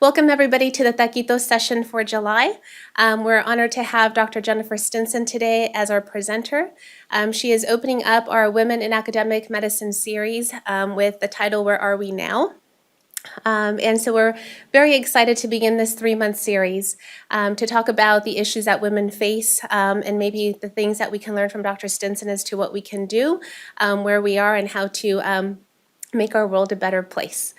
Welcome everybody to the Taquitos session for July. We're honored to have Dr. Jennifer Stinson today as our presenter. She is opening up our Women in Academic Medicine series with the title, Where Are We Now? And so we're very excited to begin this 3-month series to talk about the issues that women face and maybe the things that we can learn from Dr. Stinson as to what we can do, where we are, and how to make our world a better place.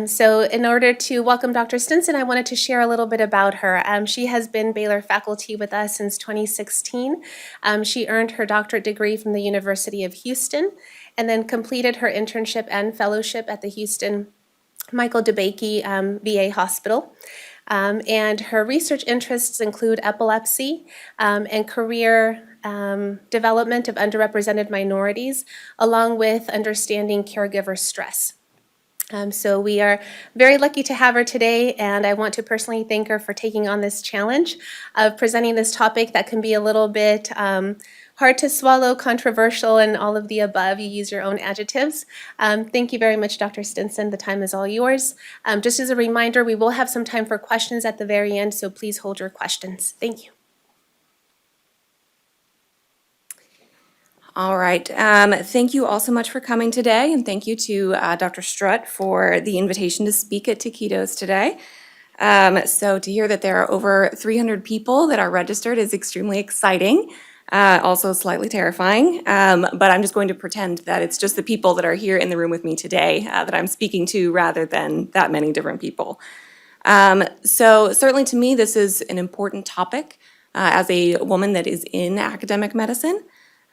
So in order to welcome Dr. Stinson, I wanted to share a little bit about her. She has been Baylor faculty with us since 2016. She earned her doctorate degree from the University of Houston and then completed her internship and fellowship at the Houston Michael DeBakey VA Hospital. And her research interests include epilepsy and career development of underrepresented minorities, along with understanding caregiver stress. So we are very lucky to have her today, and I want to personally thank her for taking on this challenge of presenting this topic that can be a little bit hard to swallow, controversial, and all of the above. You use your own adjectives. Thank you very much, Dr. Stinson. The time is all yours. Just as a reminder, we will have some time for questions at the very end, so please hold your questions. Thank you. All right. Thank you all so much for coming today, and thank you to Dr. Strutt for the invitation to speak at Taquitos today. So to hear that there are over 300 people that are registered is extremely exciting, also slightly terrifying, but I'm just going to pretend that it's just the people that are here in the room with me today that I'm speaking to rather than that many different people. So certainly to me, this is an important topic as a woman that is in academic medicine.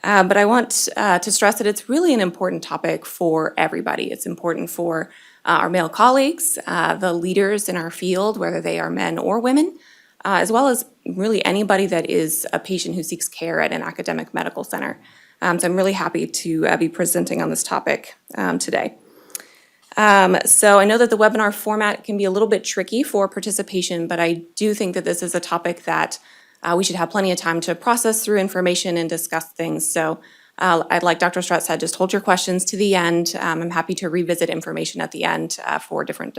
But I want to stress that it's really an important topic for everybody. It's important for our male colleagues, the leaders in our field, whether they are men or women, as well as really anybody that is a patient who seeks care at an academic medical center. So I'm really happy to be presenting on this topic today. So I know that the webinar format can be a little bit tricky for participation, but I do think that this is a topic that we should have plenty of time to process through information and discuss things. So I'd like Dr. Strutt said, just hold your questions to the end. I'm happy to revisit information at the end for different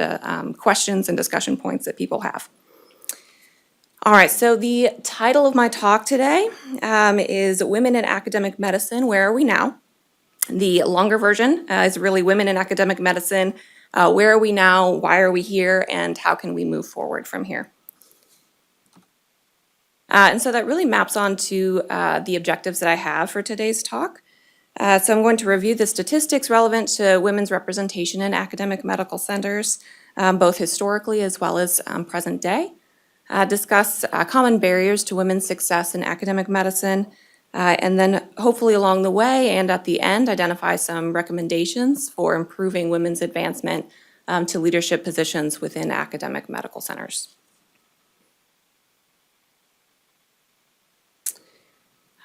questions and discussion points that people have. All right, so the title of my talk today is Women in Academic Medicine, Where Are We Now? The longer version is really Women in Academic Medicine, Where Are We Now? Why are we here? And how can we move forward from here? And so that really maps onto the objectives that I have for today's talk. So I'm going to review the statistics relevant to women's representation in academic medical centers, both historically as well as present day. Discuss common barriers to women's success in academic medicine, and then hopefully along the way and at the end, identify some recommendations for improving women's advancement to leadership positions within academic medical centers.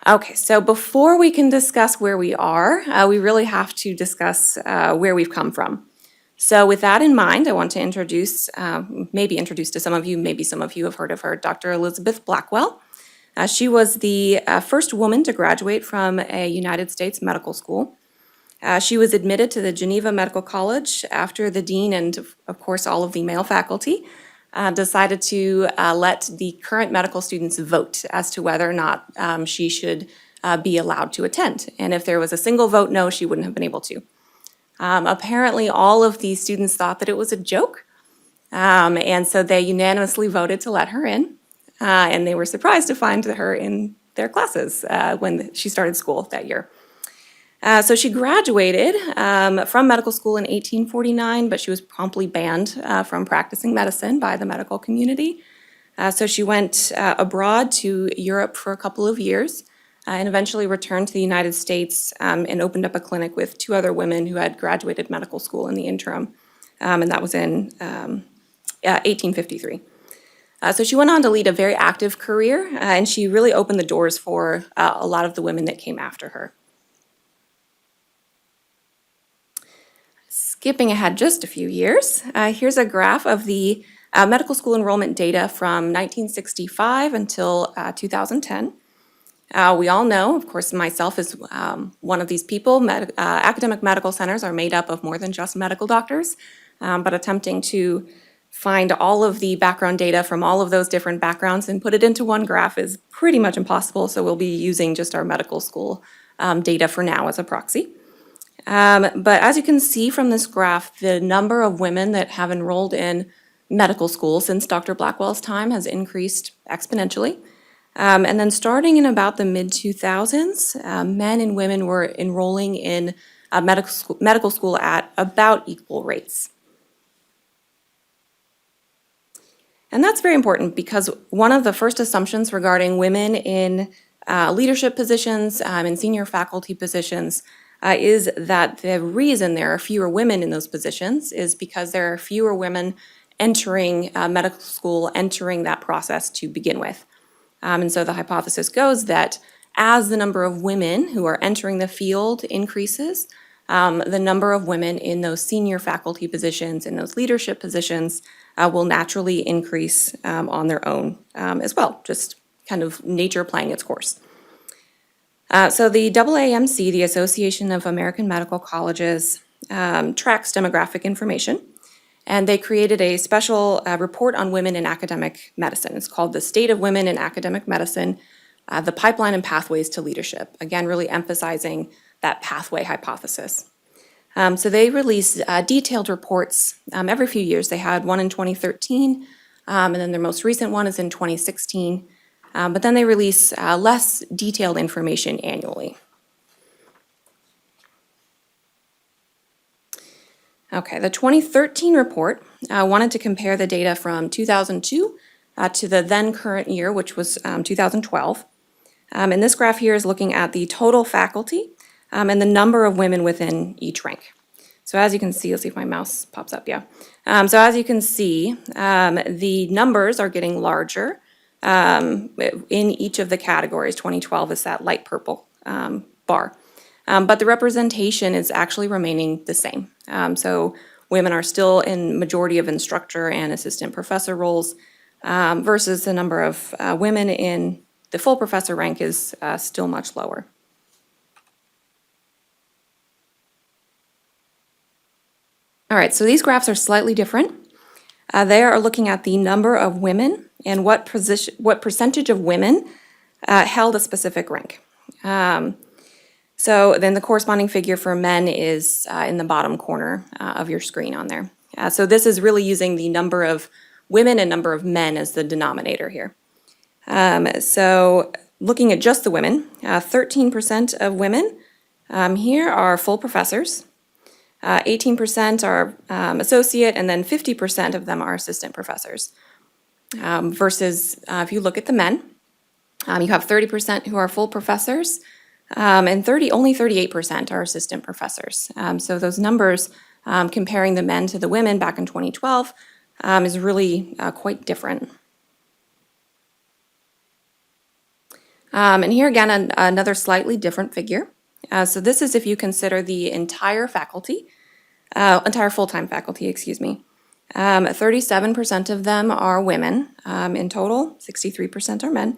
Okay, so before we can discuss where we are, we really have to discuss where we've come from. So with that in mind, I want to introduce to some of you, maybe some of you have heard of her, Dr. Elizabeth Blackwell. She was the first woman to graduate from a United States medical school. She was admitted to the Geneva Medical College after the dean and, of course, all of the male faculty decided to let the current medical students vote as to whether or not she should be allowed to attend. And if there was a single vote no, she wouldn't have been able to. Apparently, all of these students thought that it was a joke, and so they unanimously voted to let her in. And they were surprised to find her in their classes when she started school that year. So she graduated from medical school in 1849, but she was promptly banned from practicing medicine by the medical community. So she went abroad to Europe for a couple of years and eventually returned to the United States and opened up a clinic with 2 other women who had graduated medical school in the interim, and that was in 1853. So she went on to lead a very active career, and she really opened the doors for a lot of the women that came after her. Skipping ahead just a few years, here's a graph of the medical school enrollment data from 1965 until 2010. We all know, of course, myself is one of these people, academic medical centers are made up of more than just medical doctors, but attempting to find all of the background data from all of those different backgrounds and put it into one graph is pretty much impossible, so we'll be using just our medical school data for now as a proxy. But as you can see from this graph, the number of women that have enrolled in medical school since Dr. Blackwell's time has increased exponentially. And then starting in about the mid-2000s, men and women were enrolling in medical school at about equal rates. And that's very important because one of the first assumptions regarding women in leadership positions and senior faculty positions is that the reason there are fewer women in those positions is because there are fewer women entering medical school, entering that process to begin with. And so the hypothesis goes that as the number of women who are entering the field increases, the number of women in those senior faculty positions, in those leadership positions, will naturally increase on their own as well, just kind of nature playing its course. So the AAMC, the Association of American Medical Colleges, tracks demographic information, and they created a special report on women in academic medicine. It's called the State of Women in Academic Medicine, the Pipeline and Pathways to Leadership, again, really emphasizing that pathway hypothesis. So they release detailed reports every few years. They had one in 2013, and then their most recent one is in 2016. But then they release less detailed information annually. Okay, the 2013 report wanted to compare the data from 2002 to the then current year, which was 2012. And this graph here is looking at the total faculty and the number of women within each rank. So as you can see, let's see if my mouse pops up, yeah. So as you can see, the numbers are getting larger in each of the categories. 2012 is that light purple bar. But the representation is actually remaining the same. So women are still in majority of instructor and assistant professor roles versus the number of women in the full professor rank is still much lower. All right, so these graphs are slightly different. They are looking at the number of women and what percentage of women held a specific rank. So then the corresponding figure for men is in the bottom corner of your screen on there. So this is really using the number of women and number of men as the denominator here. So looking at just the women, 13% of women here are full professors. 18% are associate, and then 50% of them are assistant professors. Versus if you look at the men, you have 30% who are full professors, and only 38% are assistant professors. So those numbers, comparing the men to the women back in 2012, is really quite different. And here again, another slightly different figure. So this is if you consider the entire faculty, entire full-time faculty, 37% of them are women in total, 63% are men,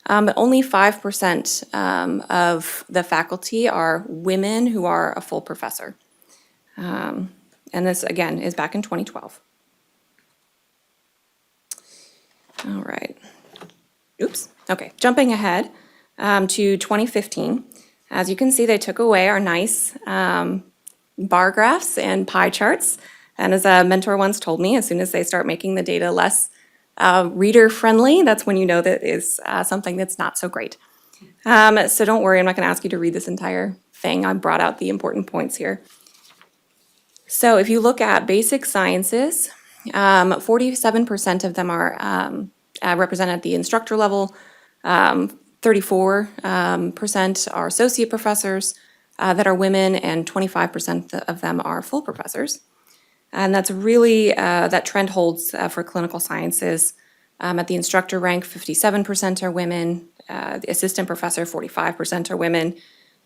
but only 5% of the faculty are women who are a full professor. And this, again, is back in 2012. All right. Oops. Okay, jumping ahead to 2015. As you can see, they took away our nice bar graphs and pie charts. And as a mentor once told me, as soon as they start making the data less reader-friendly, that's when you know that is something that's not so great. So don't worry, I'm not going to ask you to read this entire thing. I brought out the important points here. So if you look at basic sciences, 47% of them are represented at the instructor level, 34% are associate professors that are women, and 25% of them are full professors. And that's really, that trend holds for clinical sciences. At the instructor rank, 57% are women, the assistant professor, 45% are women,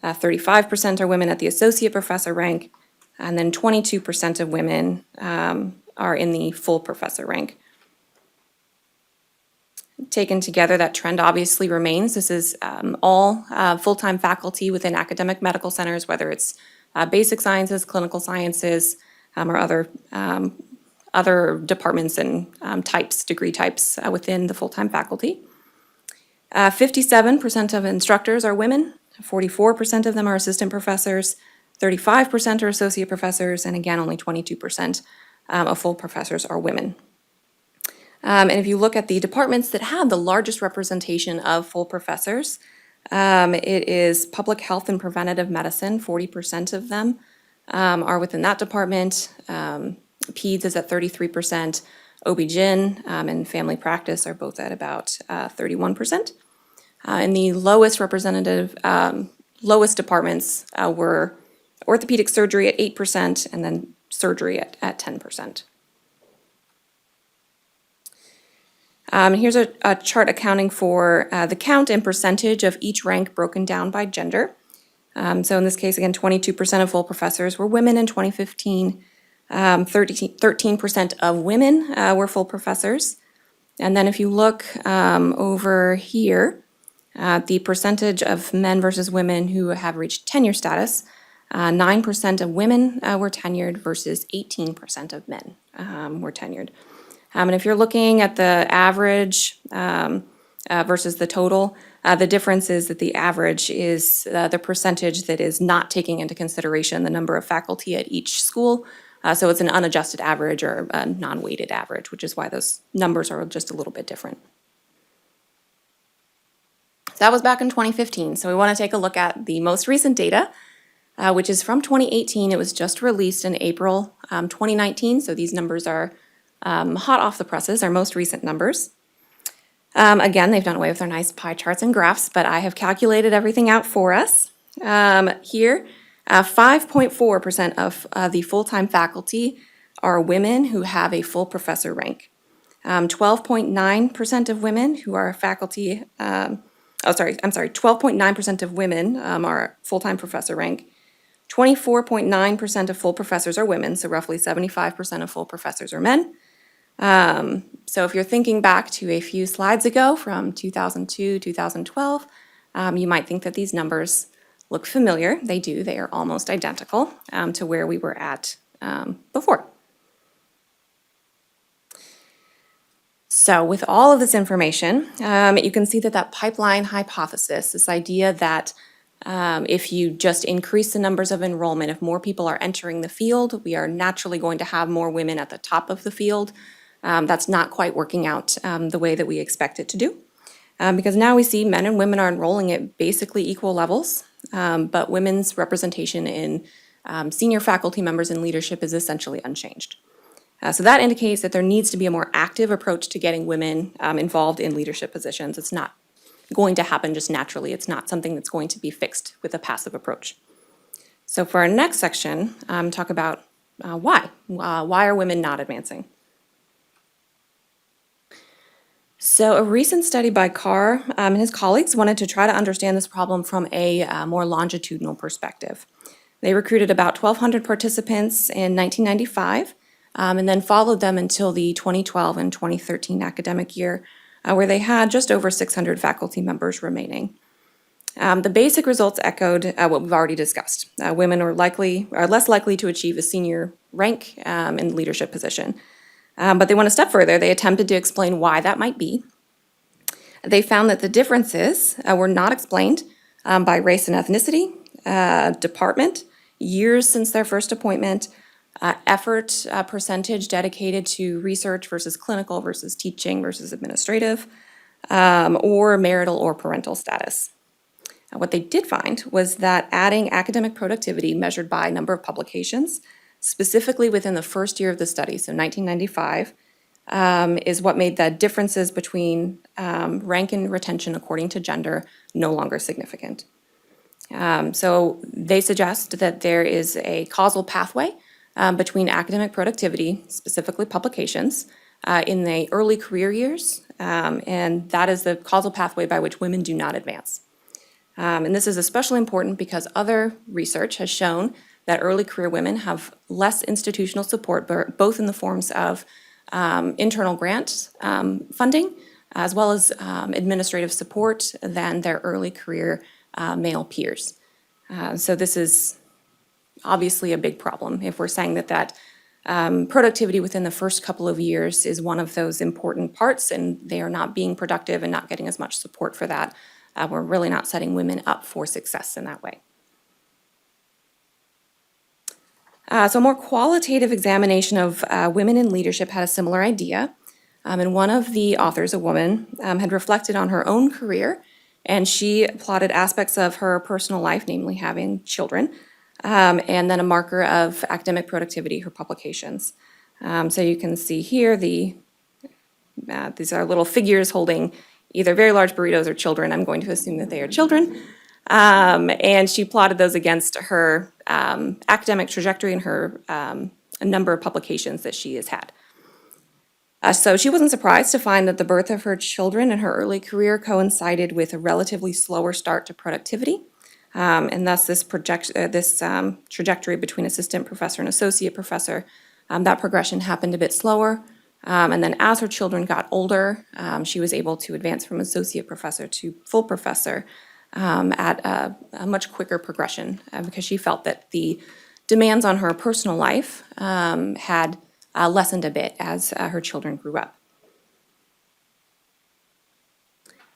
35% are women at the associate professor rank, and then 22% of women are in the full professor rank. Taken together, that trend obviously remains. This is all full-time faculty within academic medical centers, whether it's basic sciences, clinical sciences, or other other departments and degree types within the full-time faculty. 57% of instructors are women, 44% of them are assistant professors, 35% are associate professors, and again, only 22% of full professors are women. And if you look at the departments that have the largest representation of full professors, it is public health and preventative medicine, 40% of them are within that department. Peds is at 33%, OB-GYN and family practice are both at about 31%. And the lowest departments were orthopedic surgery at 8% and then surgery at 10%. Here's a chart accounting for the count and percentage of each rank broken down by gender. So in this case, again, 22% of full professors were women in 2015. 13% of women were full professors. And then if you look over here, the percentage of men versus women who have reached tenure status, 9% of women were tenured versus 18% of men were tenured. And if you're looking at the average versus the total, the difference is that the average is the percentage that is not taking into consideration the number of faculty at each school. So it's an unadjusted average or a non-weighted average, which is why those numbers are just a little bit different. So that was back in 2015. So we want to take a look at the most recent data, which is from 2018. It was just released in April 2019. So these numbers are hot off the presses, our most recent numbers. Again, they've done away with their nice pie charts and graphs, but I have calculated everything out for us. Here, 5.4% of the full-time faculty are women who have a full professor rank. 12.9% of women who are faculty, 12.9% of women are full-time professor rank. 24.9% of full professors are women, so roughly 75% of full professors are men. So if you're thinking back to a few slides ago from 2002, 2012, you might think that these numbers look familiar. They do. They are almost identical to where we were at before. So with all of this information, you can see that pipeline hypothesis, this idea that if you just increase the numbers of enrollment, if more people are entering the field, we are naturally going to have more women at the top of the field. That's not quite working out the way that we expect it to do. Because now we see men and women are enrolling at basically equal levels, but women's representation in senior faculty members in leadership is essentially unchanged. So that indicates that there needs to be a more active approach to getting women involved in leadership positions. It's not going to happen just naturally. It's not something that's going to be fixed with a passive approach. So for our next section, talk about why. Why are women not advancing? So a recent study by Carr and his colleagues wanted to try to understand this problem from a more longitudinal perspective. They recruited about 1,200 participants in 1995 and then followed them until the 2012 and 2013 academic year, where they had just over 600 faculty members remaining. The basic results echoed what we've already discussed. Women are less likely to achieve a senior rank in leadership position. But they went a step further. They attempted to explain why that might be. They found that the differences were not explained by race and ethnicity, department, years since their first appointment, effort percentage dedicated to research versus clinical versus teaching versus administrative, or marital or parental status. What they did find was that adding academic productivity measured by number of publications, specifically within the first year of the study, so 1995, is what made the differences between rank and retention according to gender no longer significant. So they suggest that there is a causal pathway between academic productivity, specifically publications, in the early career years, and that is the causal pathway by which women do not advance. And this is especially important because other research has shown that early career women have less institutional support, both in the forms of internal grant funding, as well as administrative support than their early career male peers. So this is obviously a big problem if we're saying that productivity within the first couple of years is one of those important parts, and they are not being productive and not getting as much support for that. We're really not setting women up for success in that way. So a more qualitative examination of women in leadership had a similar idea. And one of the authors, a woman, had reflected on her own career, and she plotted aspects of her personal life, namely having children, and then a marker of academic productivity, her publications. So you can see here these are little figures holding either very large burritos or children. I'm going to assume that they are children. And she plotted those against her academic trajectory and her a number of publications that she has had. So she wasn't surprised to find that the birth of her children in her early career coincided with a relatively slower start to productivity. And thus this trajectory between assistant professor and associate professor, that progression happened a bit slower. And then as her children got older, she was able to advance from associate professor to full professor at a much quicker progression because she felt that the demands on her personal life had lessened a bit as her children grew up.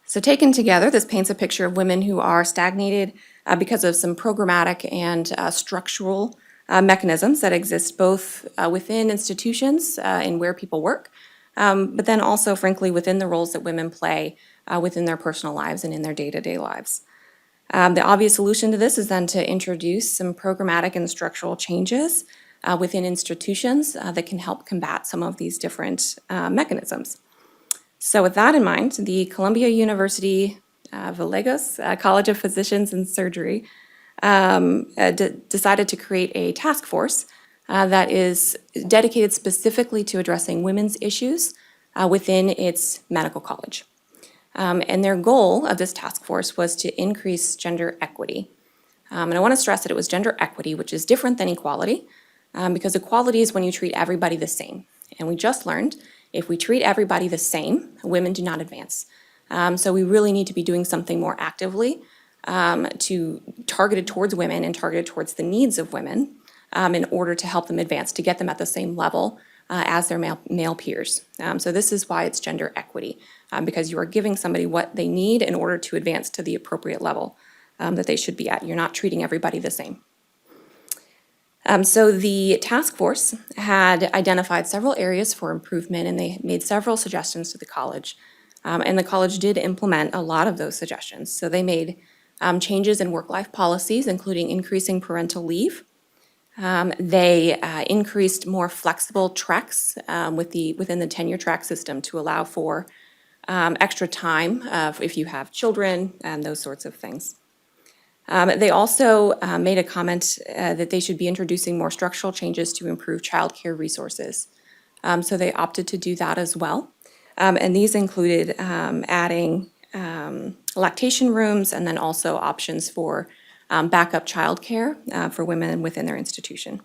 So taken together, this paints a picture of women who are stagnated because of some programmatic and structural mechanisms that exist both within institutions and where people work, but then also, frankly, within the roles that women play within their personal lives and in their day-to-day lives. The obvious solution to this is then to introduce some programmatic and structural changes within institutions that can help combat some of these different mechanisms. So with that in mind, the Columbia University Villegas College of Physicians and Surgery decided to create a task force that is dedicated specifically to addressing women's issues within its medical college. And their goal of this task force was to increase gender equity. And I want to stress that it was gender equity, which is different than equality, because equality is when you treat everybody the same. And we just learned if we treat everybody the same, women do not advance. So we really need to be doing something more actively targeted towards women and targeted towards the needs of women in order to help them advance, to get them at the same level as their male peers. So this is why it's gender equity, because you are giving somebody what they need in order to advance to the appropriate level that they should be at. You're not treating everybody the same. So the task force had identified several areas for improvement, and they made several suggestions to the college. And the college did implement a lot of those suggestions. So they made changes in work-life policies, including increasing parental leave. They increased more flexible tracks within the tenure track system to allow for extra time if you have children and those sorts of things. They also made a comment that they should be introducing more structural changes to improve childcare resources. So they opted to do that as well. And these included adding lactation rooms and then also options for backup childcare for women within their institution.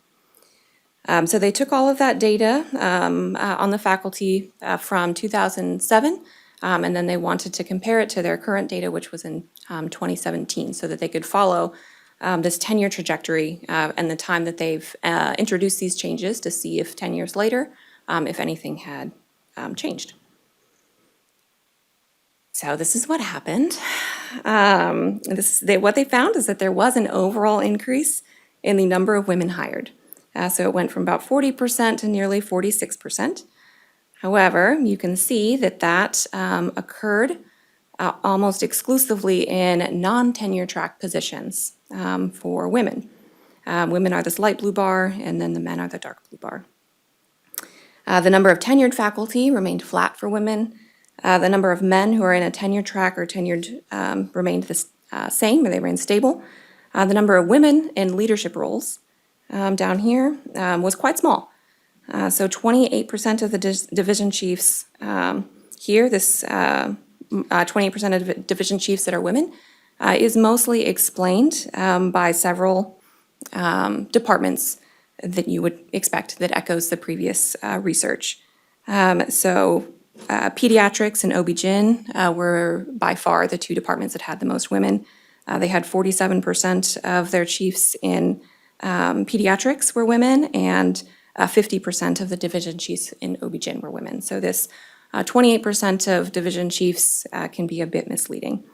So they took all of that data on the faculty from 2007, and then they wanted to compare it to their current data, which was in 2017, so that they could follow this 10-year trajectory and the time that they've introduced these changes to see if 10 years later, if anything had changed. So this is what happened. What they found is that there was an overall increase in the number of women hired. So it went from about 40% to nearly 46%. However, you can see that occurred almost exclusively in non-tenure track positions for women. Women are this light blue bar, and then the men are the dark blue bar. The number of tenured faculty remained flat for women. The number of men who are in a tenure track or tenured remained the same, or they remained stable. The number of women in leadership roles down here was quite small. So 28% of the division chiefs here, this 28% of division chiefs that are women, is mostly explained by several departments that you would expect that echoes the previous research. Pediatrics and OB-GYN were by far the two departments that had the most women. They had 47% of their chiefs in pediatrics were women, and 50% of the division chiefs in OB-GYN were women. So this 28% of division chiefs can be a bit misleading.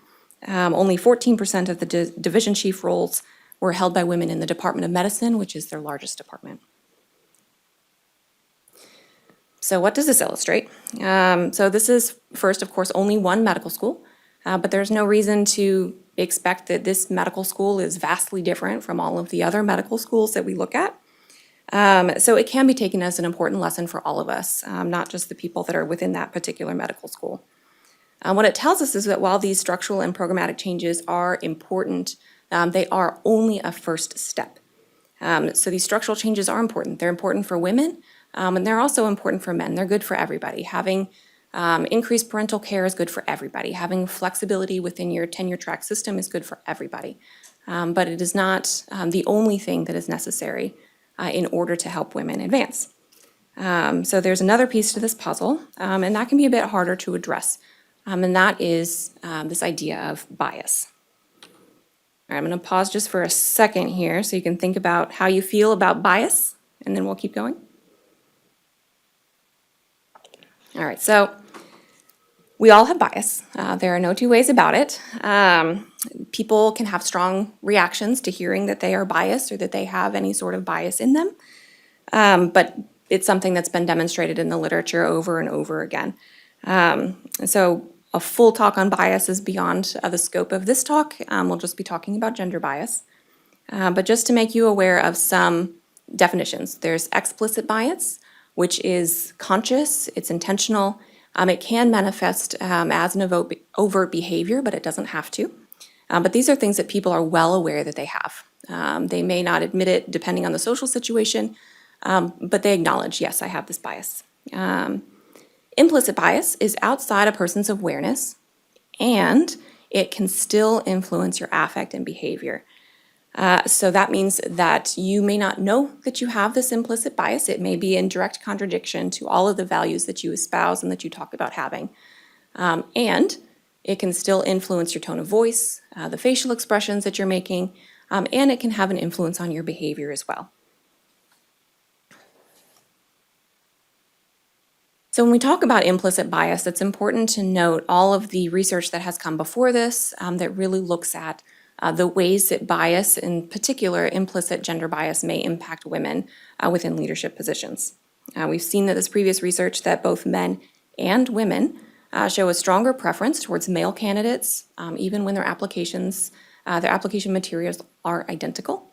Only 14% of the division chief roles were held by women in the Department of Medicine, which is their largest department. So what does this illustrate? So this is, first, of course, only one medical school, but there's no reason to expect that this medical school is vastly different from all of the other medical schools that we look at. So it can be taken as an important lesson for all of us, not just the people that are within that particular medical school. What it tells us is that while these structural and programmatic changes are important, they are only a first step. So these structural changes are important. They're important for women, and they're also important for men. They're good for everybody. Having increased parental care is good for everybody. Having flexibility within your tenure track system is good for everybody. But it is not the only thing that is necessary in order to help women advance. So there's another piece to this puzzle, and that can be a bit harder to address, and that is this idea of bias. All right, I'm going to pause just for a second here so you can think about how you feel about bias, and then we'll keep going. All right, so we all have bias. There are no two ways about it. People can have strong reactions to hearing that they are biased or that they have any sort of bias in them, but it's something that's been demonstrated in the literature over and over again. And so a full talk on bias is beyond the scope of this talk. We'll just be talking about gender bias. But just to make you aware of some definitions, there's explicit bias, which is conscious, it's intentional. It can manifest as an overt behavior, but it doesn't have to. But these are things that people are well aware that they have. They may not admit it depending on the social situation, but they acknowledge, yes, I have this bias. Implicit bias is outside a person's awareness, and it can still influence your affect and behavior. So that means that you may not know that you have this implicit bias. It may be in direct contradiction to all of the values that you espouse and that you talk about having. And it can still influence your tone of voice, the facial expressions that you're making, and it can have an influence on your behavior as well. So when we talk about implicit bias, it's important to note all of the research that has come before this that really looks at the ways that bias, in particular implicit gender bias, may impact women within leadership positions. We've seen that this previous research that both men and women show a stronger preference towards male candidates, even when their application materials are identical.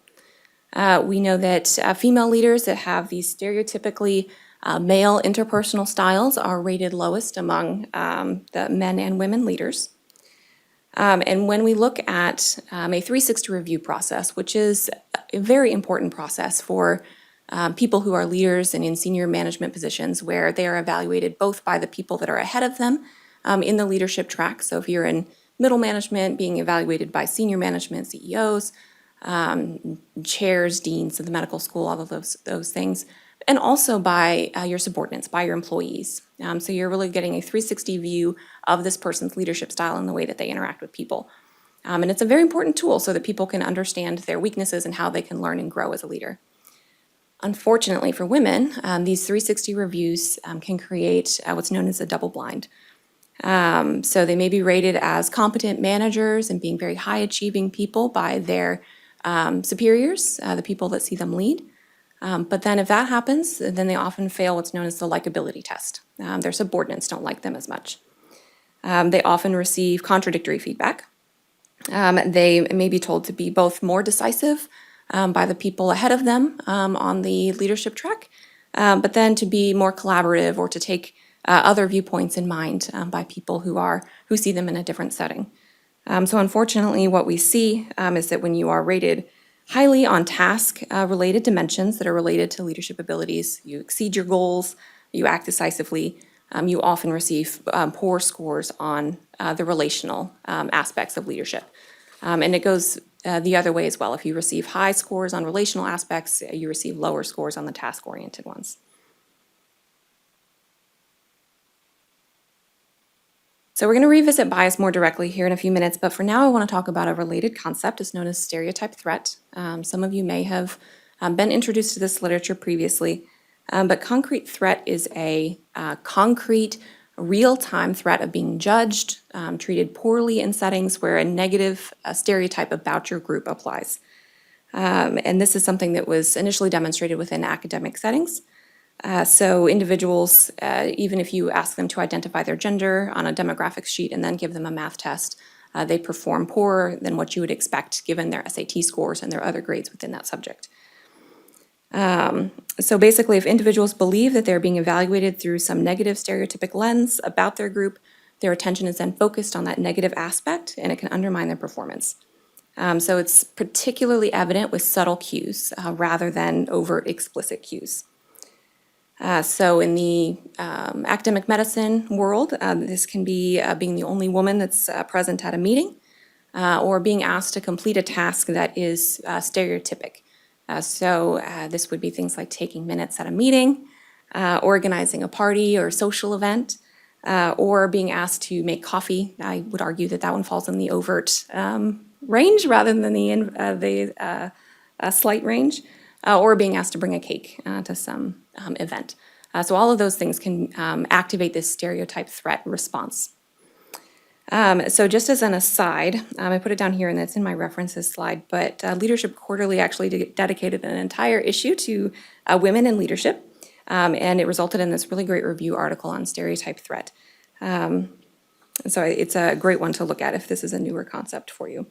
We know that female leaders that have these stereotypically male interpersonal styles are rated lowest among the men and women leaders. And when we look at a 360 review process, which is a very important process for people who are leaders and in senior management positions, where they are evaluated both by the people that are ahead of them in the leadership track. So if you're in middle management, being evaluated by senior management, CEOs, chairs, deans of the medical school, all of those things, and also by your subordinates, by your employees. So you're really getting a 360 view of this person's leadership style and the way that they interact with people. And it's a very important tool so that people can understand their weaknesses and how they can learn and grow as a leader. Unfortunately for women, these 360 reviews can create what's known as a double blind. So they may be rated as competent managers and being very high achieving people by their superiors, the people that see them lead. But then if that happens, then they often fail what's known as the likability test. Their subordinates don't like them as much. They often receive contradictory feedback. They may be told to be both more decisive by the people ahead of them on the leadership track, but then to be more collaborative or to take other viewpoints in mind by people who see them in a different setting. So unfortunately, what we see is that when you are rated highly on task-related dimensions that are related to leadership abilities, you exceed your goals, you act decisively, you often receive poor scores on the relational aspects of leadership. And it goes the other way as well. If you receive high scores on relational aspects, you receive lower scores on the task-oriented ones. So we're going to revisit bias more directly here in a few minutes, but for now I want to talk about a related concept. It's known as stereotype threat. Some of you may have been introduced to this literature previously, But concrete threat is a concrete, real-time threat of being judged, treated poorly in settings where a negative stereotype about your group applies. And this is something that was initially demonstrated within academic settings. So individuals, even if you ask them to identify their gender on a demographics sheet and then give them a math test, they perform poorer than what you would expect given their SAT scores and their other grades within that subject. So basically, if individuals believe that they're being evaluated through some negative stereotypic lens about their group, their attention is then focused on that negative aspect and it can undermine their performance. So it's particularly evident with subtle cues rather than overt explicit cues. So in the academic medicine world, this can be being the only woman that's present at a meeting or being asked to complete a task that is stereotypic. So this would be things like taking minutes at a meeting, organizing a party or social event, or being asked to make coffee. I would argue that that one falls in the overt range rather than the slight range, or being asked to bring a cake to some event. So all of those things can activate this stereotype threat response. So just as an aside, I put it down here and it's in my references slide, but Leadership Quarterly actually dedicated an entire issue to women in leadership, and it resulted in this really great review article on stereotype threat. So it's a great one to look at if this is a newer concept for you.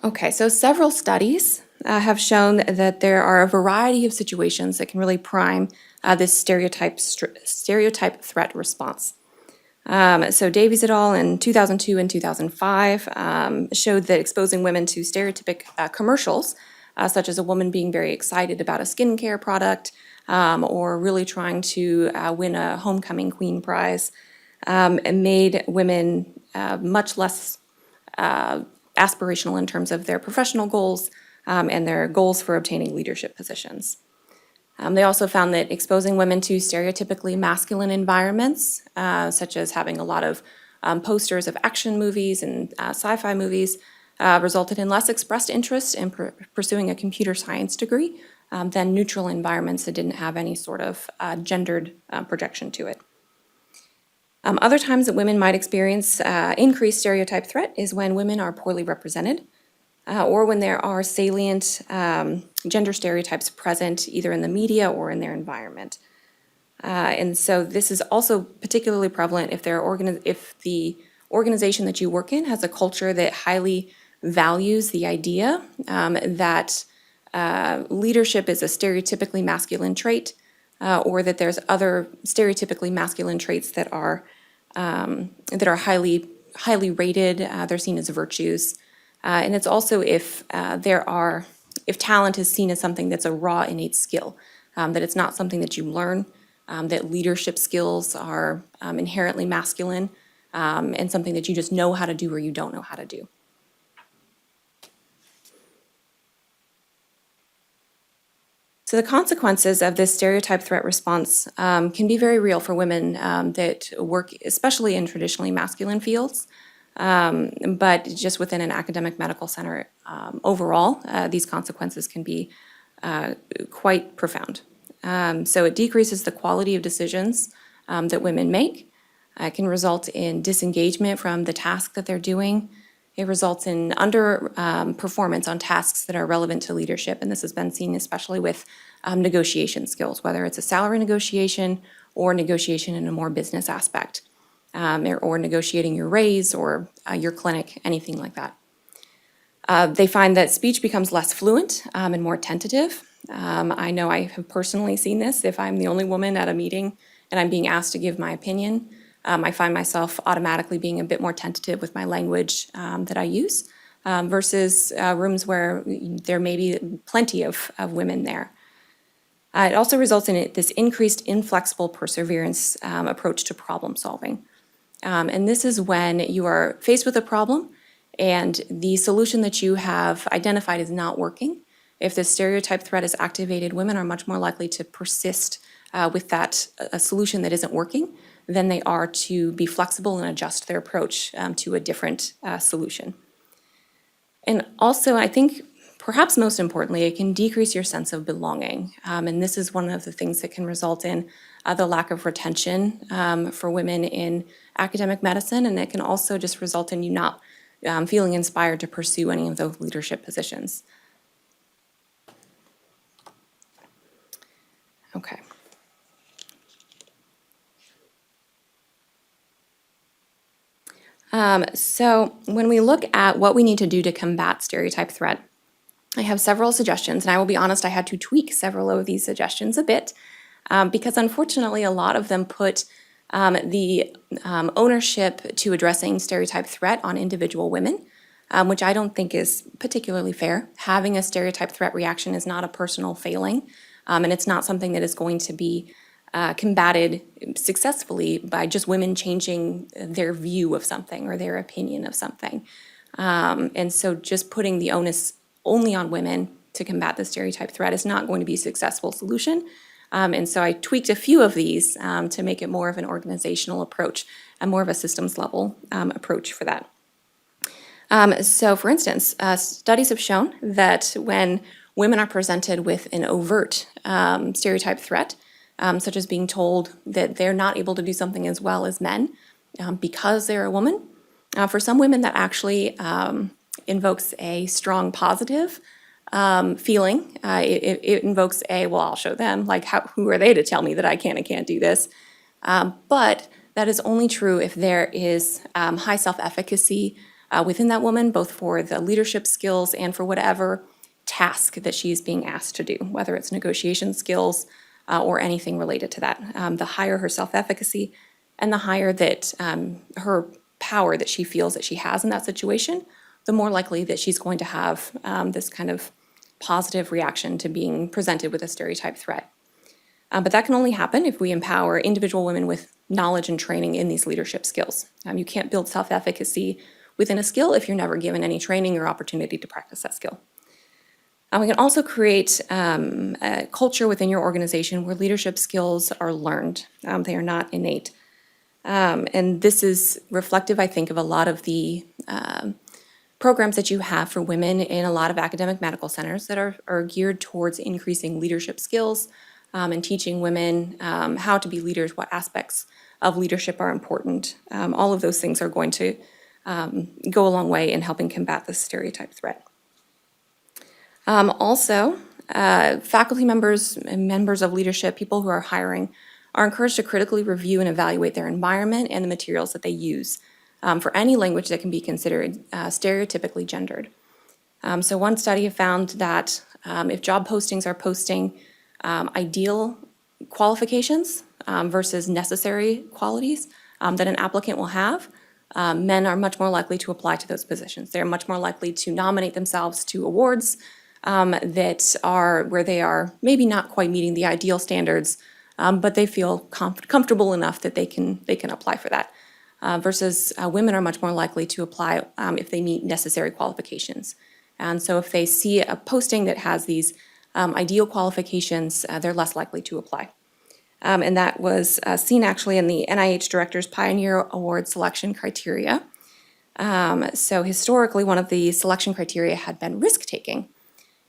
Okay, so several studies have shown that there are a variety of situations that can really prime this stereotype threat response. So Davies et al. In 2002 and 2005 showed that exposing women to stereotypic commercials, such as a woman being very excited about a skincare product or really trying to win a homecoming queen prize, made women much less aspirational in terms of their professional goals and their goals for obtaining leadership positions. They also found that exposing women to stereotypically masculine environments, such as having a lot of posters of action movies and sci-fi movies, resulted in less expressed interest in pursuing a computer science degree than neutral environments that didn't have any sort of gendered projection to it. Other times that women might experience increased stereotype threat is when women are poorly represented or when there are salient gender stereotypes present either in the media or in their environment. And so this is also particularly prevalent if the organization that you work in has a culture that highly values the idea that leadership is a stereotypically masculine trait, or that there's other stereotypically masculine traits that are highly rated. They're seen as virtues, and it's also if talent is seen as something that's a raw innate skill, that it's not something that you learn, that leadership skills are inherently masculine, and something that you just know how to do or you don't know how to do. So the consequences of this stereotype threat response can be very real for women that work especially in traditionally masculine fields, but just within an academic medical center overall, these consequences can be quite profound. So it decreases the quality of decisions that women make. It can result in disengagement from the task that they're doing. It results in underperformance on tasks that are relevant to leadership, and this has been seen especially with negotiation skills, whether it's a salary negotiation or negotiation in a more business aspect, or negotiating your raise or your clinic, anything like that. They find that speech becomes less fluent and more tentative. I know I have personally seen this. If I'm the only woman at a meeting and I'm being asked to give my opinion, I find myself automatically being a bit more tentative with my language that I use versus rooms where there may be plenty of women there. It also results in this increased inflexible perseverance approach to problem solving. And this is when you are faced with a problem and the solution that you have identified is not working. If the stereotype threat is activated, women are much more likely to persist with a solution that isn't working than they are to be flexible and adjust their approach to a different solution. And also, I think perhaps most importantly, it can decrease your sense of belonging. And this is one of the things that can result in the lack of retention for women in academic medicine, and it can also just result in you not feeling inspired to pursue any of those leadership positions. Okay. So when we look at what we need to do to combat stereotype threat, I have several suggestions, and I will be honest, I had to tweak several of these suggestions a bit because unfortunately a lot of them put the ownership to addressing stereotype threat on individual women, which I don't think is particularly fair. Having a stereotype threat reaction is not a personal failing, and it's not something that is going to be combated successfully by just women changing their view of something or their opinion of something. And so just putting the onus only on women to combat the stereotype threat is not going to be a successful solution. And so I tweaked a few of these to make it more of an organizational approach and more of a systems level approach for that. So for instance, studies have shown that when women are presented with an overt stereotype threat, such as being told that they're not able to do something as well as men because they're a woman, for some women that actually invokes a strong positive feeling. It invokes a, well, I'll show them, like, who are they to tell me that I can and can't do this? But that is only true if there is high self-efficacy within that woman, both for the leadership skills and for whatever task that she's being asked to do, whether it's negotiation skills or anything related to that. The higher her self-efficacy and the higher that her power that she feels that she has in that situation, the more likely that she's going to have this kind of positive reaction to being presented with a stereotype threat. But that can only happen if we empower individual women with knowledge and training in these leadership skills. You can't build self-efficacy within a skill if you're never given any training or opportunity to practice that skill. We can also create a culture within your organization where leadership skills are learned. They are not innate. And this is reflective, I think, of a lot of the programs that you have for women in a lot of academic medical centers that are geared towards increasing leadership skills and teaching women how to be leaders, what aspects of leadership are important. All of those things are going to go a long way in helping combat the stereotype threat. Also, faculty members and members of leadership, people who are hiring, are encouraged to critically review and evaluate their environment and the materials that they use for any language that can be considered stereotypically gendered. So one study found that if job postings are posting ideal qualifications versus necessary qualities that an applicant will have, men are much more likely to apply to those positions. They're much more likely to nominate themselves to awards that are where they are maybe not quite meeting the ideal standards, but they feel comfortable enough that they can apply for that. Versus women are much more likely to apply if they meet necessary qualifications. And so if they see a posting that has these ideal qualifications, they're less likely to apply. And that was seen actually in the NIH Director's Pioneer Award selection criteria. So historically, one of the selection criteria had been risk-taking.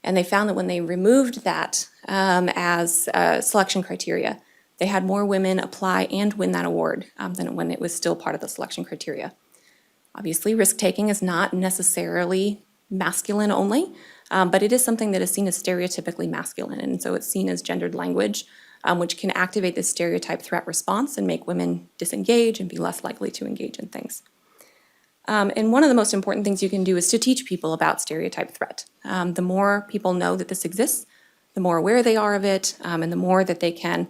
And they found that when they removed that as selection criteria, they had more women apply and win that award than when it was still part of the selection criteria. Obviously, risk-taking is not necessarily masculine only, but it is something that is seen as stereotypically masculine, and so it's seen as gendered language, which can activate the stereotype threat response and make women disengage and be less likely to engage in things. And one of the most important things you can do is to teach people about stereotype threat. The more people know that this exists, the more aware they are of it, and the more that they can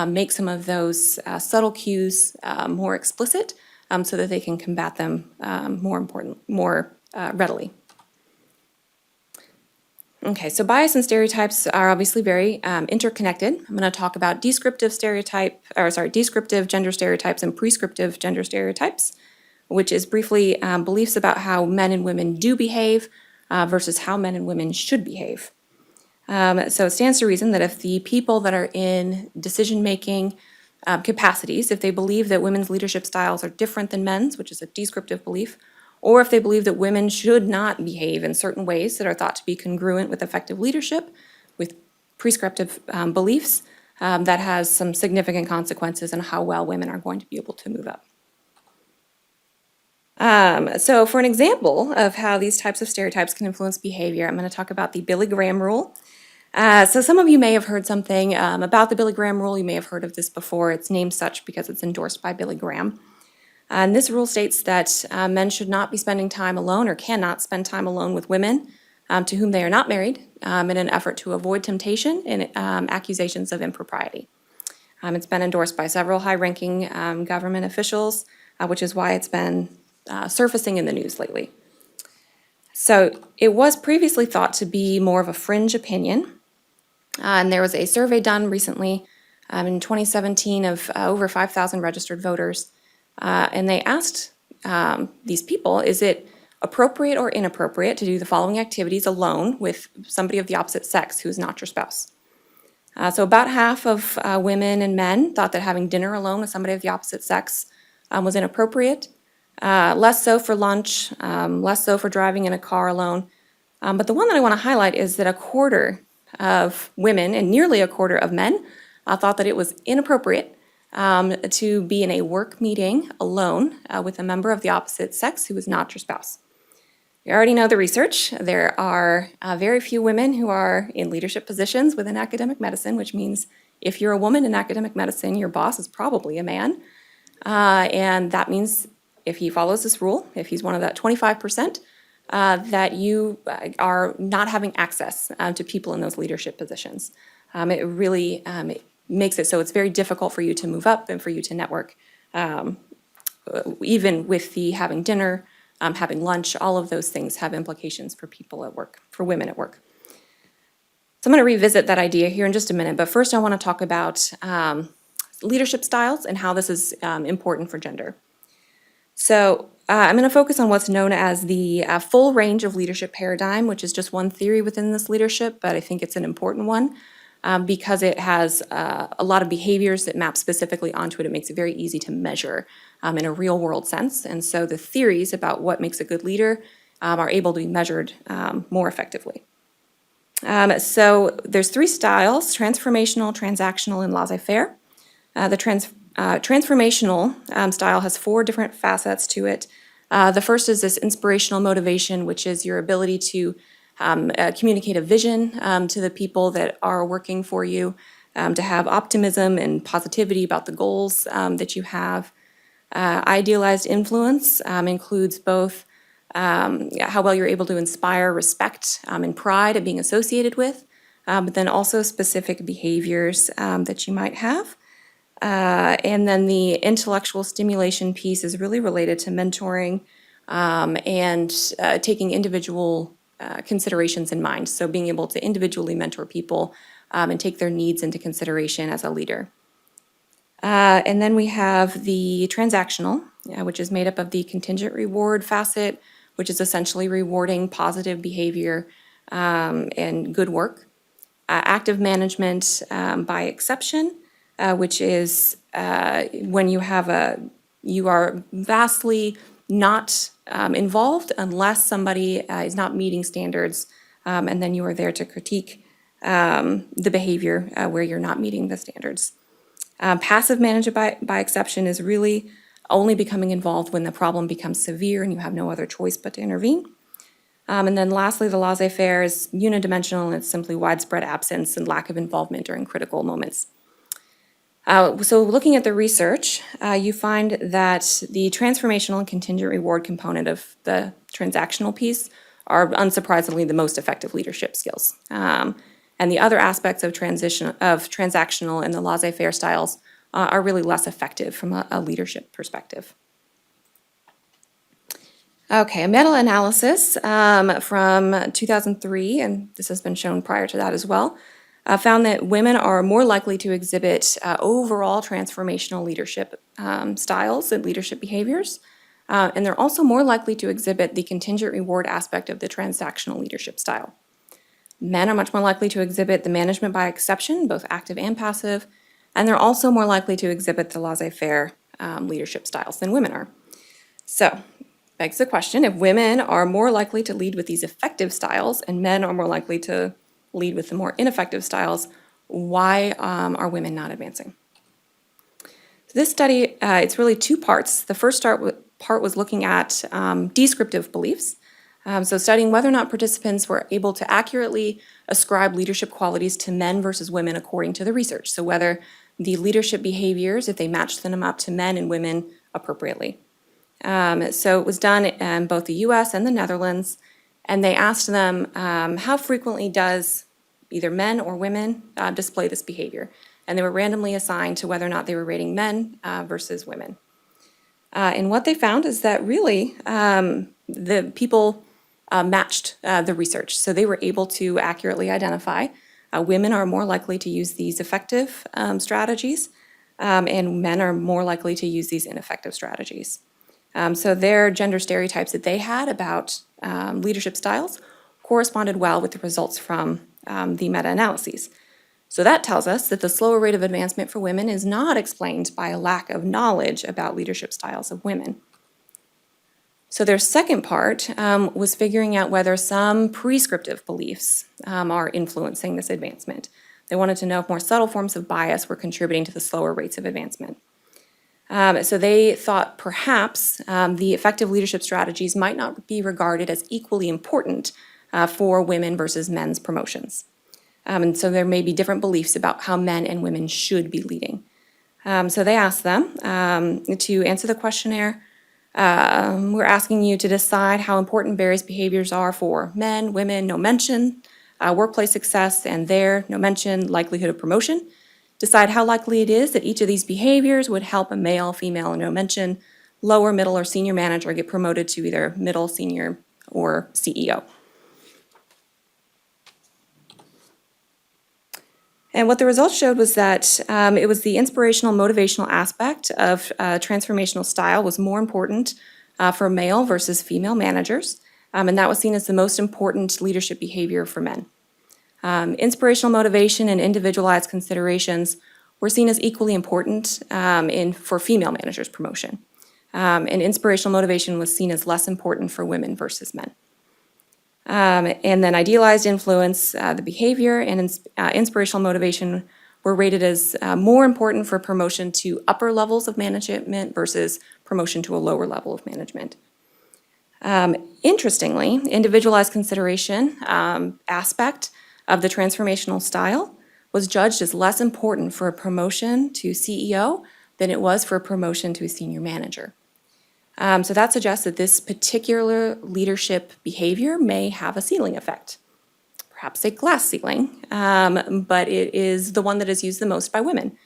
make some of those subtle cues more explicit so that they can combat them more readily. Okay, so bias and stereotypes are obviously very interconnected. I'm going to talk about descriptive gender stereotypes and prescriptive gender stereotypes, which is briefly beliefs about how men and women do behave versus how men and women should behave. So it stands to reason that if the people that are in decision-making capacities, if they believe that women's leadership styles are different than men's, which is a descriptive belief, or if they believe that women should not behave in certain ways that are thought to be congruent with effective leadership, with prescriptive beliefs, that has some significant consequences on how well women are going to be able to move up. So for an example of how these types of stereotypes can influence behavior, I'm going to talk about the Billy Graham rule. So some of you may have heard something about the Billy Graham rule. You may have heard of this before. It's named such because it's endorsed by Billy Graham. And this rule states that men should not be spending time alone or cannot spend time alone with women to whom they are not married in an effort to avoid temptation and accusations of impropriety. It's been endorsed by several high-ranking government officials, which is why it's been surfacing in the news lately. So it was previously thought to be more of a fringe opinion. And there was a survey done recently in 2017 of over 5,000 registered voters. And they asked these people, is it appropriate or inappropriate to do the following activities alone with somebody of the opposite sex who is not your spouse? So about half of women and men thought that having dinner alone with somebody of the opposite sex was inappropriate. Less so for lunch, less so for driving in a car alone. But the one that I want to highlight is that a quarter of women and nearly a quarter of men thought that it was inappropriate to be in a work meeting alone with a member of the opposite sex who is not your spouse. You already know the research. There are very few women who are in leadership positions within academic medicine, which means if you're a woman in academic medicine, your boss is probably a man. And that means if he follows this rule, if he's one of that 25%, that you are not having access to people in those leadership positions. It really makes it so it's very difficult for you to move up and for you to network, even with the having dinner, having lunch, all of those things have implications for people at work, for women at work. So I'm going to revisit that idea here in just a minute, but first I want to talk about leadership styles and how this is important for gender. So I'm going to focus on what's known as the full range of leadership paradigm, which is just one theory within this leadership, but I think it's an important one because it has a lot of behaviors that map specifically onto it. It makes it very easy to measure in a real world sense. And so the theories about what makes a good leader are able to be measured more effectively. So there's three styles: transformational, transactional, and laissez-faire. Transformational style has four different facets to it. The first is this inspirational motivation, which is your ability to communicate a vision to the people that are working for you, to have optimism and positivity about the goals that you have. Idealized influence includes both how well you're able to inspire respect and pride at being associated with, but then also specific behaviors that you might have. And then the intellectual stimulation piece is really related to mentoring and taking individual considerations in mind. So being able to individually mentor people and take their needs into consideration as a leader. And then we have the transactional, which is made up of the contingent reward facet, which is essentially rewarding positive behavior and good work. Active management by exception, which is when you are vastly not involved unless somebody is not meeting standards, and then you are there to critique the behavior where you're not meeting the standards. Passive management by exception is really only becoming involved when the problem becomes severe and you have no other choice but to intervene. And then lastly, the laissez-faire is unidimensional, and it's simply widespread absence and lack of involvement during critical moments. So looking at the research, you find that the transformational and contingent reward component of the transactional piece are unsurprisingly the most effective leadership skills. And the other aspects of transactional and the laissez-faire styles are really less effective from a leadership perspective. Okay, a meta-analysis from 2003, and this has been shown prior to that as well, found that women are more likely to exhibit overall transformational leadership styles and leadership behaviors, and they're also more likely to exhibit the contingent reward aspect of the transactional leadership style. Men are much more likely to exhibit the management by exception, both active and passive, and they're also more likely to exhibit the laissez-faire leadership styles than women are. So, begs the question, if women are more likely to lead with these effective styles and men are more likely to lead with the more ineffective styles, why are women not advancing? So this study, it's really two parts. The first part was looking at descriptive beliefs. So studying whether or not participants were able to accurately ascribe leadership qualities to men versus women according to the research. So whether the leadership behaviors, if they matched them up to men and women appropriately. So it was done in both the US and the Netherlands, and they asked them how frequently does either men or women display this behavior. And they were randomly assigned to whether or not they were rating men versus women. And what they found is that really the people matched the research. So they were able to accurately identify women are more likely to use these effective strategies, and men are more likely to use these ineffective strategies. So their gender stereotypes that they had about leadership styles corresponded well with the results from the meta-analyses. So that tells us that the slower rate of advancement for women is not explained by a lack of knowledge about leadership styles of women. So their second part was figuring out whether some prescriptive beliefs are influencing this advancement. They wanted to know if more subtle forms of bias were contributing to the slower rates of advancement. So they thought perhaps the effective leadership strategies might not be regarded as equally important for women versus men's promotions. And so there may be different beliefs about how men and women should be leading. So they asked them to answer the questionnaire. We're asking you to decide how important various behaviors are for men, women, no mention, workplace success, and their, no mention, likelihood of promotion. Decide how likely it is that each of these behaviors would help a male, female, no mention, lower, middle, or senior manager get promoted to either middle, senior, or CEO. And what the results showed was that it was the inspirational, motivational aspect of transformational style was more important for male versus female managers, and that was seen as the most important leadership behavior for men. Inspirational motivation and individualized considerations were seen as equally important for female managers' promotion, and inspirational motivation was seen as less important for women versus men. And then idealized influence, the behavior, and inspirational motivation were rated as more important for promotion to upper levels of management versus promotion to a lower level of management. Interestingly, individualized consideration aspect of the transformational style was judged as less important for a promotion to CEO than it was for a promotion to a senior manager. So that suggests that this particular leadership behavior may have a ceiling effect, perhaps a glass ceiling, but it is the one that is used the most by women.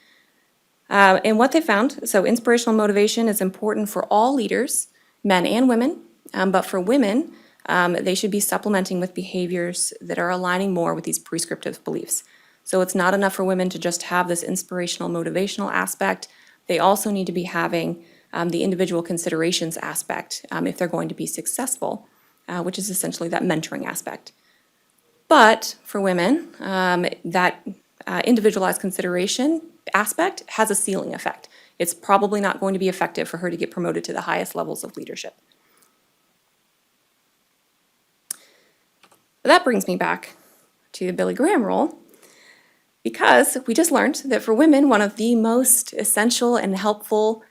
And what they found, so inspirational motivation is important for all leaders, men and women, but for women, they should be supplementing with behaviors that are aligning more with these prescriptive beliefs. So it's not enough for women to just have this inspirational, motivational aspect. They also need to be having the individual considerations aspect if they're going to be successful, which is essentially that mentoring aspect. But for women, that individualized consideration aspect has a ceiling effect. It's probably not going to be effective for her to get promoted to the highest levels of leadership. That brings me back to the Billy Graham rule, because we just learned that for women, one of the most essential and helpful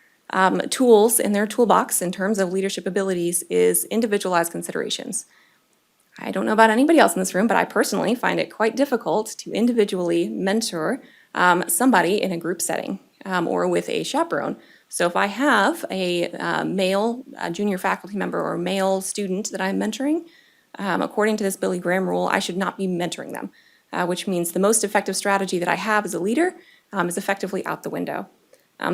tools in their toolbox in terms of leadership abilities is individualized considerations. I don't know about anybody else in this room, but I personally find it quite difficult to individually mentor somebody in a group setting or with a chaperone. So if I have a male junior faculty member or male student that I'm mentoring, according to this Billy Graham rule, I should not be mentoring them, which means the most effective strategy that I have as a leader is effectively out the window.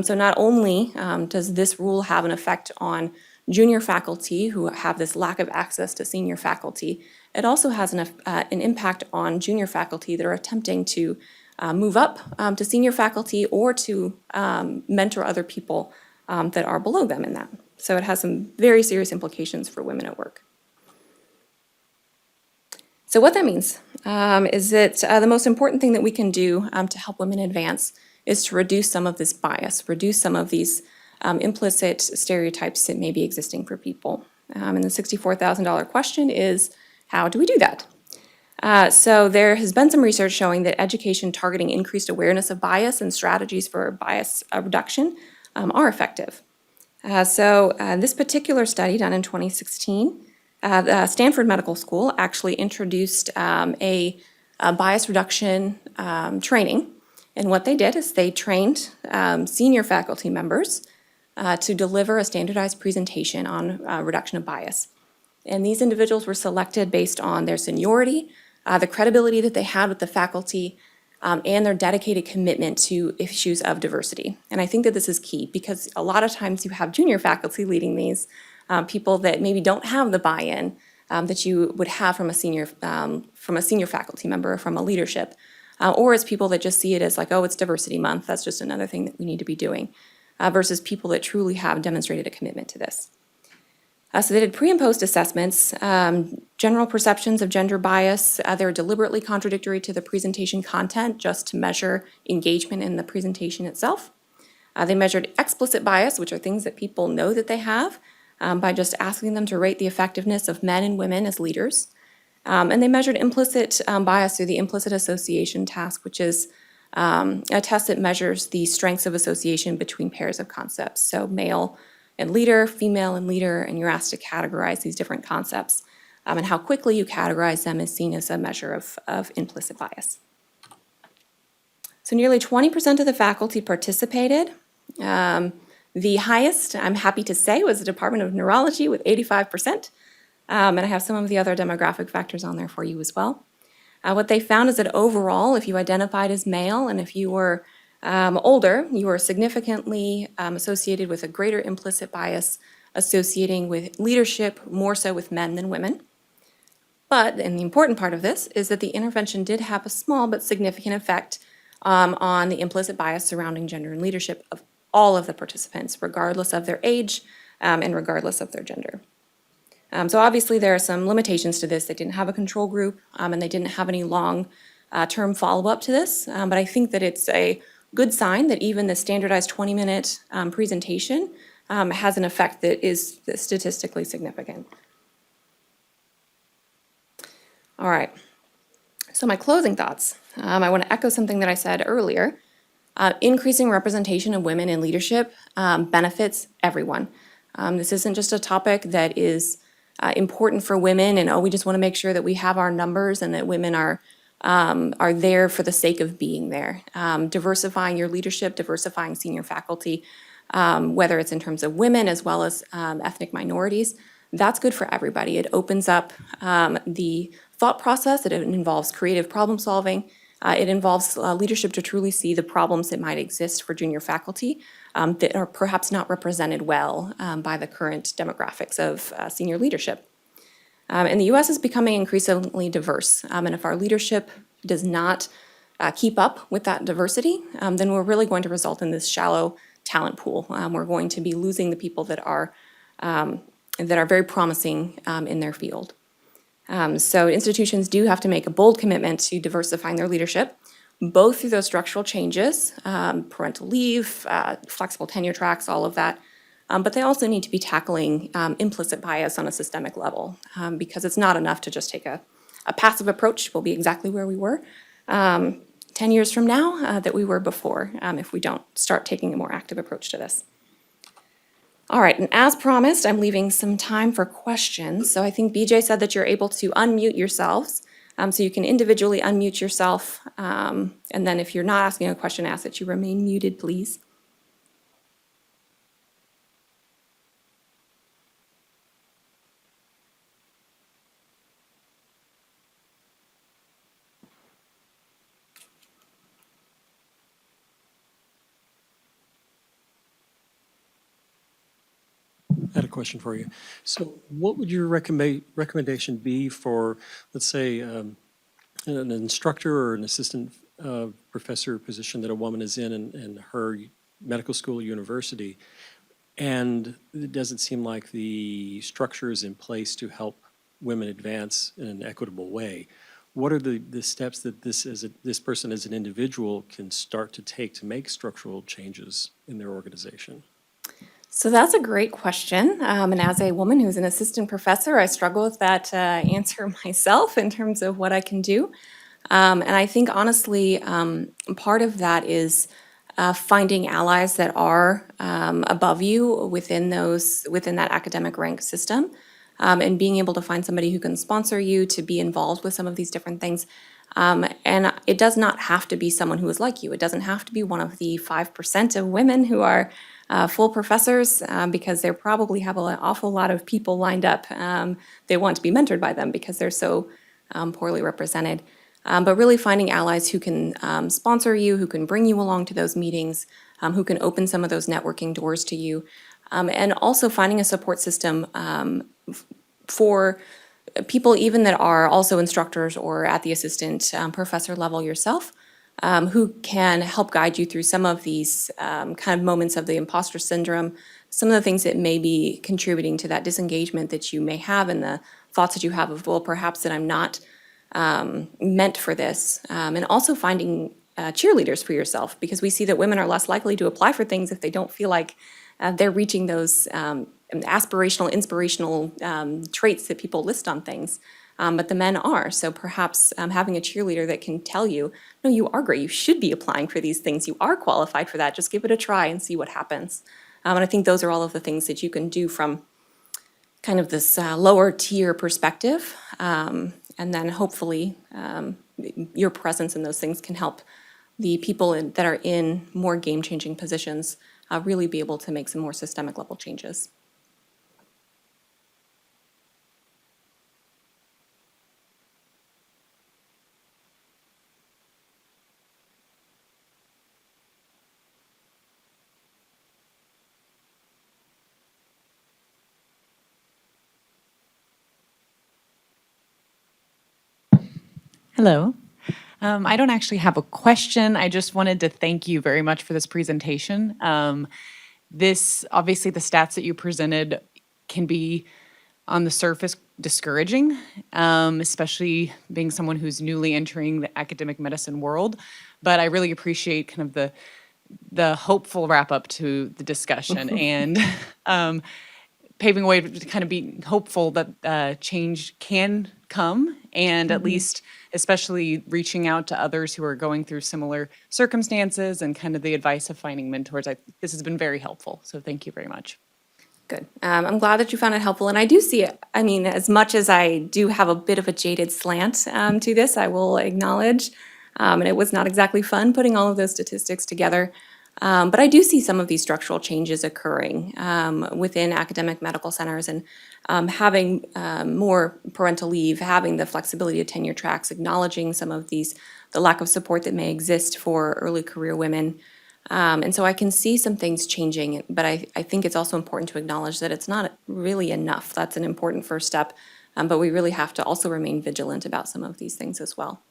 So not only does this rule have an effect on junior faculty who have this lack of access to senior faculty, it also has an impact on junior faculty that are attempting to move up to senior faculty or to mentor other people that are below them in that. So it has some very serious implications for women at work. So what that means is that the most important thing that we can do to help women advance is to reduce some of this bias, reduce some of these implicit stereotypes that may be existing for people. And the $64,000 question is, how do we do that? So there has been some research showing that education targeting increased awareness of bias and strategies for bias reduction are effective. This particular study done in 2016, the Stanford Medical School actually introduced a bias reduction training. And what they did is they trained senior faculty members to deliver a standardized presentation on reduction of bias. And these individuals were selected based on their seniority, the credibility that they had with the faculty, and their dedicated commitment to issues of diversity. And I think that this is key because a lot of times you have junior faculty leading these, people that maybe don't have the buy-in that you would have from a senior faculty member, from a leadership, or as people that just see it as like, oh, it's diversity month, that's just another thing that we need to be doing, versus people that truly have demonstrated a commitment to this. So they did pre and post assessments, general perceptions of gender bias. They're deliberately contradictory to the presentation content just to measure engagement in the presentation itself. They measured explicit bias, which are things that people know that they have, by just asking them to rate the effectiveness of men and women as leaders. And they measured implicit bias through the implicit association task, which is a test that measures the strengths of association between pairs of concepts. So male and leader, female and leader, and you're asked to categorize these different concepts. And how quickly you categorize them is seen as a measure of implicit bias. So nearly 20% of the faculty participated. The highest, I'm happy to say, was the Department of Neurology with 85%. And I have some of the other demographic factors on there for you as well. What they found is that overall, if you identified as male and if you were older, you were significantly associated with a greater implicit bias associating with leadership, more so with men than women. But, and the important part of this, is that the intervention did have a small but significant effect on the implicit bias surrounding gender and leadership of all of the participants, regardless of their age and regardless of their gender. So obviously there are some limitations to this. They didn't have a control group and they didn't have any long-term follow-up to this, but I think that it's a good sign that even the standardized 20-minute presentation has an effect that is statistically significant. All right, so my closing thoughts. I want to echo something that I said earlier. Increasing representation of women in leadership benefits everyone. This isn't just a topic that is important for women and, oh, we just want to make sure that we have our numbers and that women are there for the sake of being there. Diversifying your leadership, diversifying senior faculty, whether it's in terms of women as well as ethnic minorities, that's good for everybody. It opens up the thought process. It involves creative problem solving. It involves leadership to truly see the problems that might exist for junior faculty that are perhaps not represented well by the current demographics of senior leadership. And the U.S. is becoming increasingly diverse, and if our leadership does not keep up with that diversity, then we're really going to result in this shallow talent pool. We're going to be losing the people that are very promising in their field. So institutions do have to make a bold commitment to diversifying their leadership, both through those structural changes, parental leave, flexible tenure tracks, all of that. But they also need to be tackling implicit bias on a systemic level because it's not enough to just take a passive approach. We'll be exactly where we were 10 years from now that we were before if we don't start taking a more active approach to this. All right, and as promised, I'm leaving some time for questions. So I think BJ said that you're able to unmute yourselves. So you can individually unmute yourself. And then if you're not asking a question, ask that you remain muted, please. I had a question for you. So what would your recommendation be for, let's say, an instructor or an assistant professor position that a woman is in her medical school or university, and it doesn't seem like the structure is in place to help women advance in an equitable way? What are the steps that this person as an individual can start to take to make structural changes in their organization? So that's a great question. And as a woman who's an assistant professor, I struggle with that answer myself in terms of what I can do. And I think honestly, part of that is finding allies that are above you within that academic rank system, and being able to find somebody who can sponsor you to be involved with some of these different things. And it does not have to be someone who is like you. It doesn't have to be one of the 5% of women who are full professors, because they probably have an awful lot of people lined up. They want to be mentored by them because they're so poorly represented. But really finding allies who can sponsor you, who can bring you along to those meetings, who can open some of those networking doors to you, and also finding a support system for people even that are also instructors or at the assistant professor level yourself, who can help guide you through some of these kind of moments of the imposter syndrome, some of the things that may be contributing to that disengagement that you may have and the thoughts that you have of, well, perhaps that I'm not meant for this, and also finding cheerleaders for yourself, because we see that women are less likely to apply for things if they don't feel like they're reaching those aspirational, inspirational traits that people list on things. But the men are. So perhaps having a cheerleader that can tell you, no, you are great. You should be applying for these things. You are qualified for that. Just give it a try and see what happens. And I think those are all of the things that you can do from kind of this lower tier perspective. And then hopefully your presence in those things can help the people that are in more game-changing positions really be able to make some more systemic level changes. Hello. I don't actually have a question. I just wanted to thank you very much for this presentation. Obviously, the stats that you presented can be, on the surface, discouraging, especially being someone who's newly entering the academic medicine world. But I really appreciate kind of the hopeful wrap up to the discussion and paving a way to kind of be hopeful that change can come, and at least especially reaching out to others who are going through similar circumstances and kind of the advice of finding mentors. This has been very helpful, so thank you very much. Good. I'm glad that you found it helpful, and I do see it. I mean, as much as I do have a bit of a jaded slant to this, I will acknowledge, and it was not exactly fun putting all of those statistics together. But I do see some of these structural changes occurring within academic medical centers, and having more parental leave, having the flexibility of tenure tracks, acknowledging some of the lack of support that may exist for early career women. And so I can see some things changing, but I think it's also important to acknowledge that it's not really enough. That's an important first step, but we really have to also remain vigilant about some of these things as well.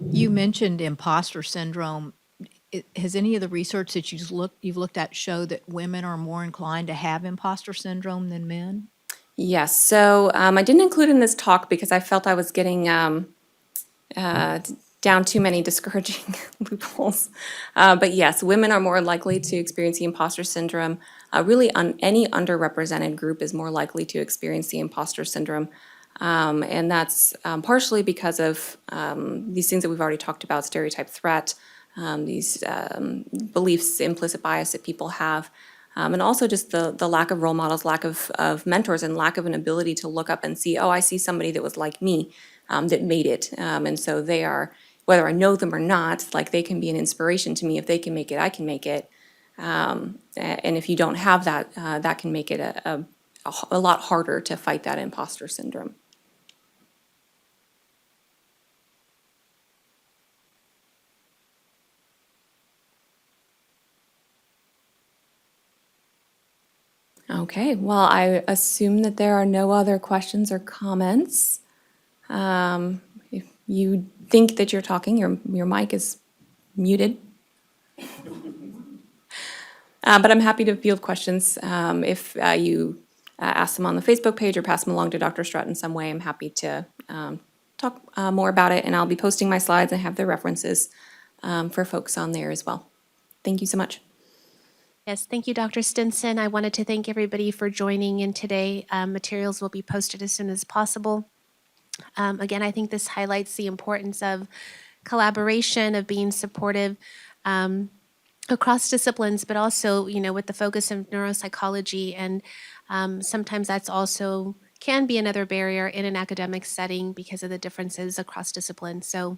You mentioned imposter syndrome. Has any of the research that you've looked at show that women are more inclined to have imposter syndrome than men? Yes, so I didn't include in this talk because I felt I was getting down too many discouraging loopholes. But yes, women are more likely to experience the imposter syndrome. Really, any underrepresented group is more likely to experience the imposter syndrome. And that's partially because of these things that we've already talked about, stereotype threat, these beliefs, implicit bias that people have, and also just the lack of role models, lack of mentors, and lack of an ability to look up and see, oh, I see somebody that was like me, that made it. And so they are, whether I know them or not, like they can be an inspiration to me. If they can make it, I can make it. And if you don't have that, that can make it a lot harder to fight that imposter syndrome. Okay, well, I assume that there are no other questions or comments. If you think that you're talking, your mic is muted. But I'm happy to field questions if you ask them on the Facebook page or pass them along to Dr. Strutt in some way, I'm happy to talk more about it. And I'll be posting my slides and have the references for folks on there as well. Thank you so much. Yes, thank you, Dr. Stinson. I wanted to thank everybody for joining in today. Materials will be posted as soon as possible. Again, I think this highlights the importance of collaboration, of being supportive across disciplines, but also, with the focus of neuropsychology. And sometimes that's also can be another barrier in an academic setting because of the differences across disciplines. So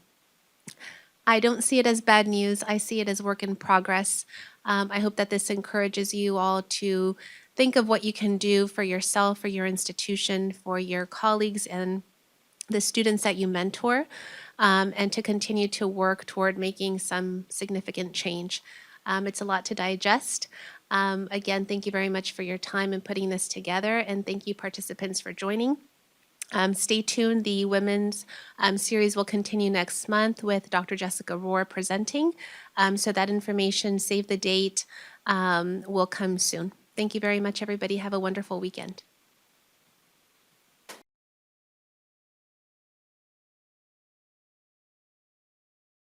I don't see it as bad news. I see it as work in progress. I hope that this encourages you all to think of what you can do for yourself, for your institution, for your colleagues, and the students that you mentor, and to continue to work toward making some significant change. It's a lot to digest. Again, thank you very much for your time in putting this together, and thank you participants for joining. Stay tuned. The women's series will continue next month with Dr. Jessica Rohr presenting. So that information, save the date, will come soon. Thank you very much, everybody. Have a wonderful weekend.